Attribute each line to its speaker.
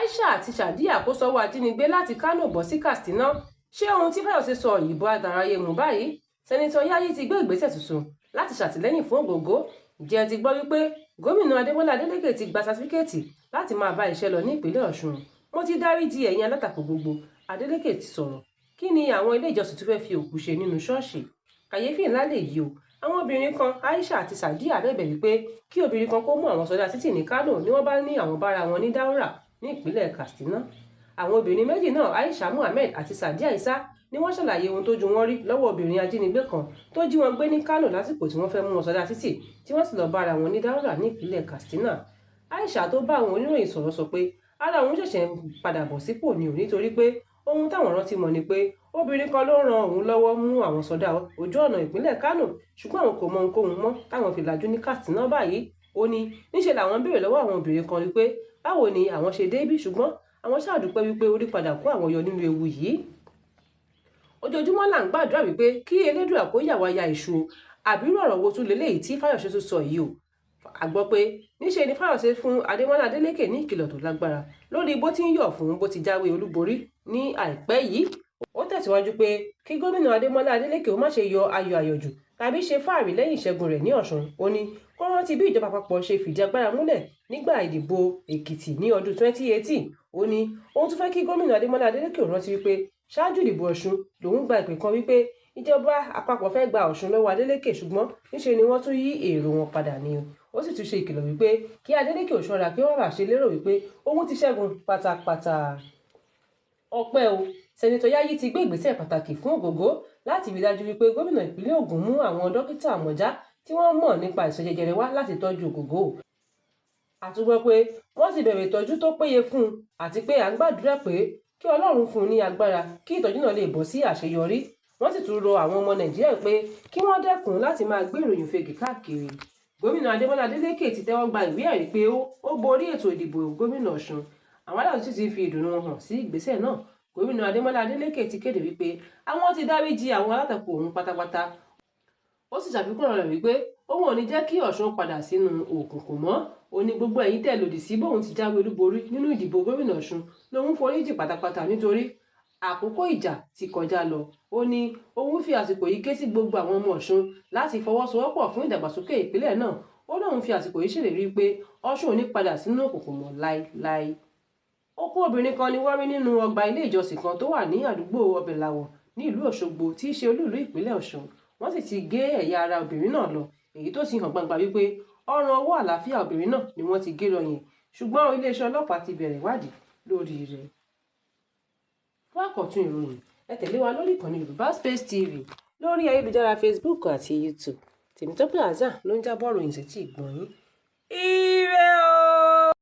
Speaker 1: Aisha àti Sadiya kó sọ́wọ́ ajínigbé láti Kánò bọ́ sí Katsina. Ṣé ohun tí Fáyọ̀ṣe sọ ìbò àtàráyé mú báyìí? Sẹ́nitọ̀ Yayi ti gbé ìgbésẹ̀ tuntun láti ṣàtìlẹ́yìn fún Ògògó. Ǹjẹ́ ti gbọ́ wípé gómìnà Adémọ́lá Adélékè ti gba sátífíkẹ́ẹ̀tì láti máa bá iṣẹ́ lọ ní ìpínlẹ̀ Ọ̀ṣun. Mo ti dáríjì ẹ̀yin alátakò gbogbo. Adélékè ti sọ̀rọ̀. Kí ni àwọn ilé ìjọsìn tó fẹ́ fi òkú ṣe nínú ṣọ́ọ̀ṣì? Kàyéfì ńlá lèyí o. Àwọn obìnrin kan Aisha àti Sadiya bẹ̀bẹ̀ wípé kí obìnrin kan kó mú àwọn sọdá títì ní Kánò ní wọ́n bá ní àwọn bára wọn ní Daura ní ìpínlẹ̀ Katsina. Àwọn obìnrin méjì náà Aisha Muhammed àti Sadiya Isa ni wọ́n ṣàlàyé ohun tójú wọn rí lọ́wọ́ obìnrin ajínigbé kan tó jí wọn gbé ní Kánò lásìkò tí wọ́n fẹ́ mú wọn sọdá títì tí wọ́n sì lọ bára wọn ní Daura ní ìpínlẹ̀ Katsina. Aisha tó bá àwọn oníròyìn sọ̀rọ̀ sọ pé ara òun ṣẹ̀ṣẹ̀ ń padà bọ̀ sípò ni ò nítorí pé ohun táwọn rántí mọ̀ ni pé obìnrin kan ló ran òun lọ́wọ́ mú àwọn sọdá ojú ọ̀nà ìpínlẹ̀ Kánò ṣùgbọ́n àwọn kò mọ ohunkóhun mọ́ táwọn fi làjú ní Katsina báyìí. Ó ní níṣẹ́ làwọn béèrè lọ́wọ́ àwọn obìnrin kan wípé báwo ni àwọn ṣe débí ṣùgbọ́n àwọn ṣàdúpẹ́ wípé orí padà kó àwọn yọ nínú ewu yìí. Ojoojúmọ́ là ń gbàdúrà wípé kí Elédùà kó yà wá ya ìṣù àbírú ọ̀rọ̀ wo tún leléyìí tí Fáyọ̀ṣe tún sọ yìí o. A gbọ́ pé níṣe ni Fáyọ̀ṣe fún Adémọ́lá Adélékè ní ìkìlọ̀ tó lágbára lórí bó ti ń yọ̀ fún bó ti jáwé olúborí ní àìpẹ́ yìí. Ó tẹ̀síwájú pé kí gómìnà Adémọ́lá Adélékè ó má ṣe yọ ayọ̀ àyọ̀jù tàbí ṣe fáàrí lẹ́yìn ìṣẹ́gun rẹ̀ ní Ọ̀ṣun. Ó ní kó rántí bí ìjọba àpapọ̀ ṣe fìdí agbára múlẹ̀ nígbà ìdìbò Èkìtì ní ọdún 2018. Ó ní òun tún fẹ́ kí gómìnà Adémọ́lá Adélékè ó rántí wípé ṣáájú ìdìbò Ọ̀ṣun lòun gba ìpè kan wípé ìjọba àpapọ̀ fẹ́ gba Ọ̀ṣun lọ́wọ́ Adélékè ṣùgbọ́n níṣe ni wọ́n tún yí èrò wọn padà ní o. Ó sì tún ṣe ìkìlọ̀ wípé kí Adélékè ò ṣọ́ra kí wọ́n bá ṣe lérò wípé òun ti ṣẹ́gun pátápátá. Ọpẹ́ o, Sẹ́nitọ̀ Yayi ti gbé ìgbésẹ̀ pàtàkì fún Ògògó láti rí dájú wípé gómìnà ìpínlẹ̀ Ògùn mú àwọn dókítà àmọ̀já tí wọ́n mọ̀ nípa àìsàn jẹjẹrẹ wá láti tọ́jú Ògògó. A tún gbọ́ pé wọ́n ti bẹ̀rẹ̀ ìtọ́jú tó péye fún un àti pé à ń gbàdúrà pé kí Ọlọ́run fún un ní agbára kí ìtọ́jú náà lè bọ́ sí àṣeyọrí. Wọ́n sì tún rọ àwọn ọmọ Nàìjíríà pé kí wọ́n dẹ́kun láti máa gbé ìròyìn fègì káàkiri. Gómìnà Adémọ́lá Adélékè ti tẹ́wọ́ gba ìwé ẹ̀rí pé ó borí ètò ìdìbò gómìnà Ọ̀ṣun. Àwọn aláwọ̀ sì ti fi ìdùnnú hàn sí ìgbésẹ̀ náà. Gómìnà Adémọ́lá Adélékè ti kéde wípé àwọn ti dáríjì àwọn alátakò òun pátápátá. Ó sì ṣàfikún ọ̀rọ̀ rẹ̀ wípé òun ò ní jẹ́ kí Ọ̀ṣun padà sínú òkùnkùn mọ́. Ó ní gbogbo ẹ̀yin tẹ́ lòdì sí bóun ti jáwé olúborí nínú ìdìbò gómìnà Ọ̀ṣun lòun foríjì pátápátá nítorí àkókò ìjà ti kọjá lọ. Ó ní òun fi àsìkò yìí ké sí gbogbo àwọn ọmọ Ọ̀ṣun láti fọwọ́sowọ́pọ̀ fún ìdàgbàsókè ìpínlẹ̀ náà. Ó lóun fi àsìkò yìí ṣèlérí pé Ọ̀ṣun ò ní padà sínú òkùnkùn mọ́ láéláé. Òkú obìnrin kan ni wọ́n rí nínú ọgbà ilé ìjọsìn kan tó wà ní àdúgbò Ọbẹ̀làwọ̀ ní ìlú Òṣogbo tí í ṣe olúìlú ìpínlẹ̀ Ọ̀ṣun. Wọ́n sì ti gé ẹ̀yà ara obìnrin náà lọ èyí tó sì hàn gbangba wípé ọrùn ọwọ́ àlàáfíà obìnrin náà ni wọ́n ti gé lọ yẹn ṣùgbọ́n iléeṣẹ́ ọlọ́pàá ti bẹ̀rẹ̀ ìwádìí lórí rẹ̀. Fún àkọ́tún ìròyìn ẹ tẹ̀lé wa lórí ìkànnì Yorùbá Space TV lórí ayélujára Facebook àti YouTube. Tèmítọ́pẹ́ Hassan ló ń jábọ̀ ròyìn sétí ìgbọ̀nyín. Ire o.